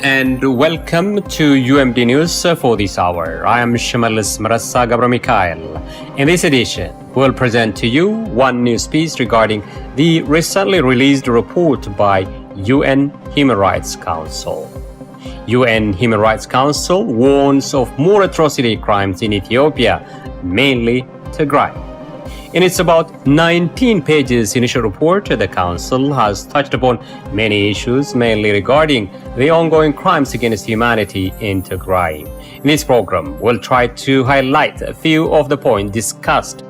and welcome to UMD News for this hour. I am Shimelis Gebremichael. In this edition, we'll present to you one news piece regarding the recently released report by UN Human Rights Council. UN Human Rights Council warns of more atrocity crimes in Ethiopia, mainly Tigray. In its about 19 pages initial report, the Council has touched upon many issues, mainly regarding the ongoing crimes against humanity in Tigray. In this program, we'll try to highlight a few of the points discussed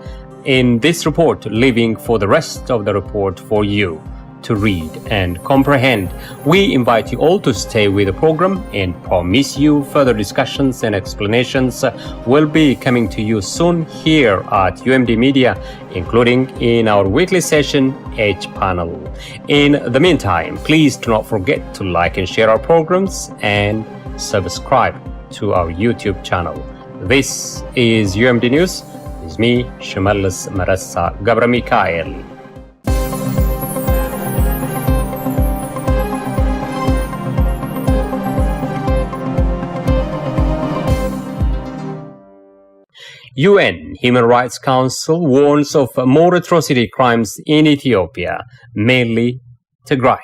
in this report, leaving for the rest of the report for you to read and comprehend. We invite you all to stay with the program and promise you further discussions and explanations will be coming to you soon here at UMD Media, including in our weekly session H panel. In the meantime, please do not forget to like and share our programs and subscribe to our YouTube channel. This is UMD News. It's me, Shimelis Gebremichael. UN Human Rights Council warns of more atrocity crimes in Ethiopia, mainly Tigray.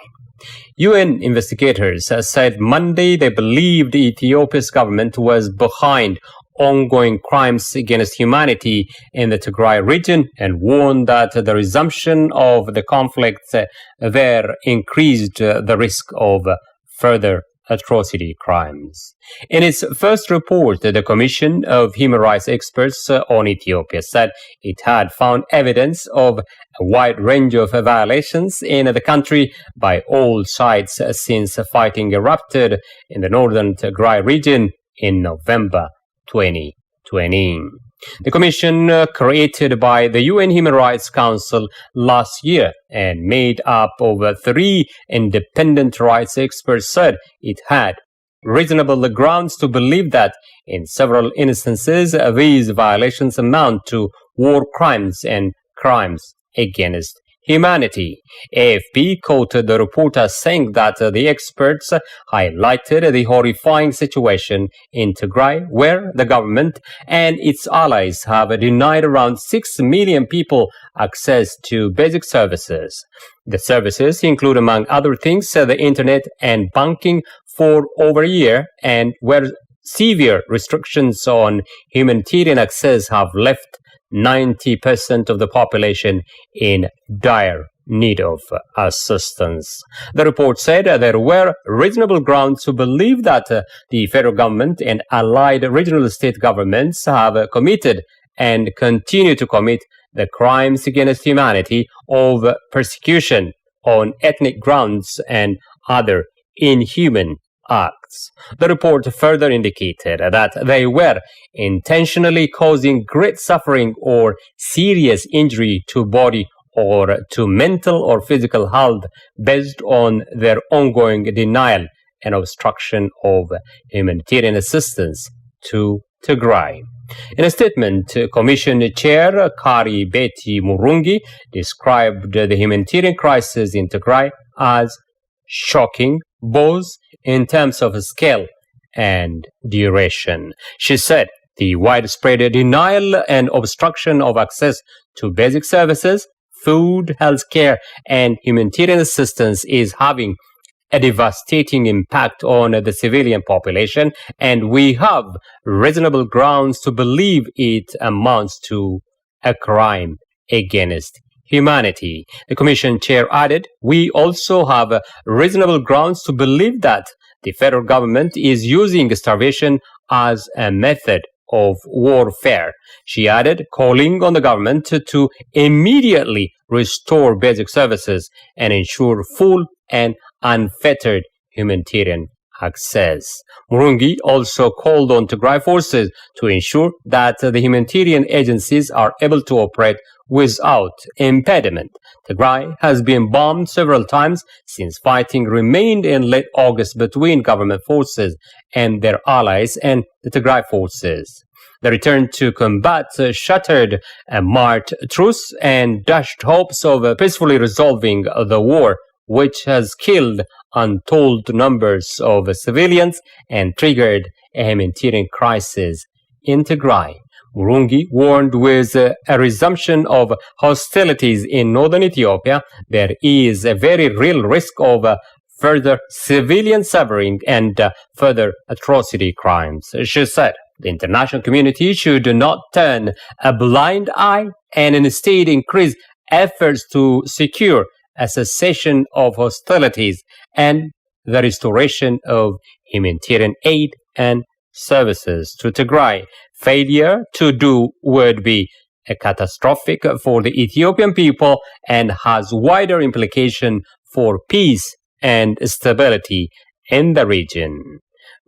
UN investigators said Monday they believed Ethiopia's government was behind ongoing crimes against humanity in the Tigray region and warned that the resumption of the conflict there increased the risk of further atrocity crimes. In its first report, the Commission of Human Rights Experts on Ethiopia said it had found evidence of a wide range of violations in the country by all sides since fighting erupted in the northern Tigray region in November 2020. The commission, created by the UN Human Rights Council last year and made up of 3 independent rights experts, said it had reasonable grounds to believe that in several instances these violations amount to war crimes and crimes against humanity. AFP quoted the report as saying that the experts highlighted the horrifying situation in Tigray, where the government and its allies have denied around 6 million people access to basic services. The services include, among other things, the internet and banking for over a year, and where severe restrictions on humanitarian access have left 90% of the population in dire need of assistance. The report said there were reasonable grounds to believe that the federal government and allied regional state governments have committed and continue to commit the crimes against humanity of persecution on ethnic grounds and other inhuman acts. The report further indicated that they were intentionally causing great suffering or serious injury to body or to mental or physical health based on their ongoing denial and obstruction of humanitarian assistance to Tigray. In a statement, Commission Chair Kari Beti Murungi described the humanitarian crisis in Tigray as shocking, both in terms of scale and duration. She said the widespread denial and obstruction of access to basic services, food, healthcare, and humanitarian assistance is having a devastating impact on the civilian population, and we have reasonable grounds to believe it amounts to a crime against humanity. The Commission Chair added, we also have reasonable grounds to believe that the federal government is using starvation as a method of warfare. She added, calling on the government to immediately restore basic services and ensure full and unfettered humanitarian access. Murungi also called on Tigray forces to ensure that the humanitarian agencies are able to operate without impediment. Tigray has been bombed several times since fighting remained in late August between government forces and their allies and the Tigray forces. The return to combat shattered a marked truce and dashed hopes of peacefully resolving the war which has killed untold numbers of civilians and triggered a humanitarian crisis in Tigray. Burundi warned with a resumption of hostilities in northern Ethiopia, there is a very real risk of further civilian suffering and further atrocity crimes. She said the international community should not turn a blind eye and instead increase efforts to secure a cessation of hostilities and the restoration of humanitarian aid and services to Tigray. Failure to do would be catastrophic for the Ethiopian people and has wider implications for peace and stability in the region.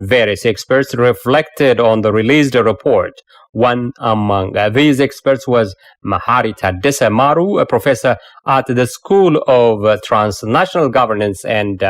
Various experts reflected on the released report. One among these experts was Mahari Tadesse Maru, a professor at the School of Transnational Governance and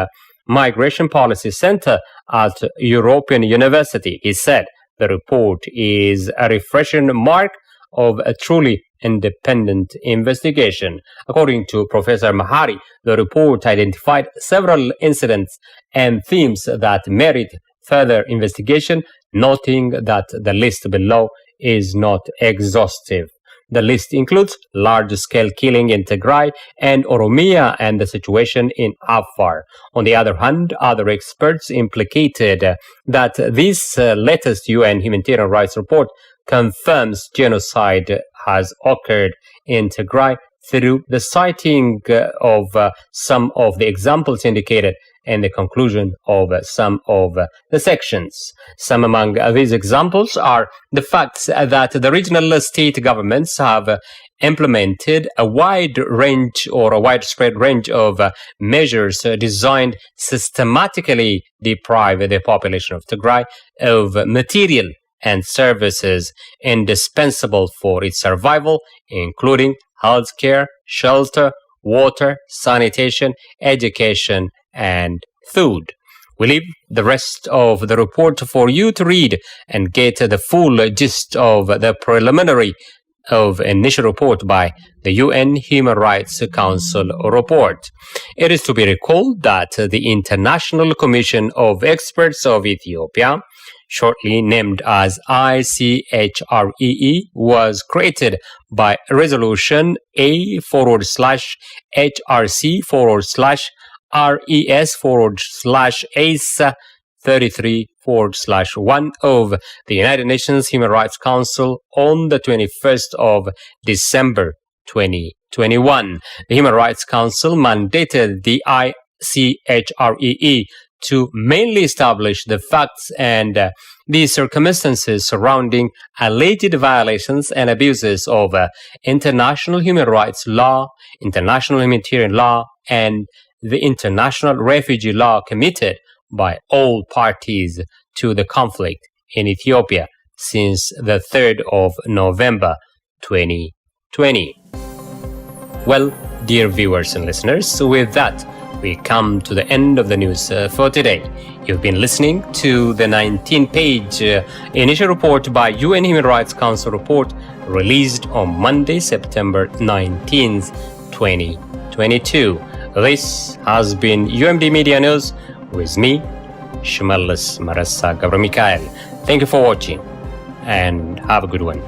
Migration Policy Center at European University. He said the report is a refreshing mark of a truly independent investigation. According to Professor Mahari, the report identified several incidents and themes that merit further investigation, noting that the list below is not exhaustive. The list includes large-scale killing in Tigray and Oromia and the situation in Afar. On the other hand, other experts implicated that this latest UN humanitarian rights report confirms genocide has occurred in Tigray through the citing of some of the examples indicated and the conclusion of some of the sections. Some among these examples are the facts that the regional state governments have implemented a widespread range of measures designed systematically deprive the population of Tigray of material and services indispensable for its survival, including healthcare, shelter, water, sanitation, education, and food. We leave the rest of the report for you to read and get the full gist of the preliminary of initial report by the UN Human Rights Council report. It is to be recalled that the International Commission of Experts of Ethiopia, shortly named as ICHREE, was created by Resolution A/HRC/RES/ACE 33/1 of the United Nations Human Rights Council on the 21st of December 2021. The Human Rights Council mandated the ICHREE to mainly establish the facts and the circumstances surrounding alleged violations and abuses of international human rights law, international humanitarian law, and the international refugee law committed by all parties to the conflict in Ethiopia since the 3rd of November 2020. Well, dear viewers and listeners, with that, we come to the end of the news for today. You've been listening to the 19-page initial report by UN Human Rights Council report released on Monday, September 19th, 2022. This has been UMD Media News with me, Shimelis Gebremichael. Thank you for watching and have a good one.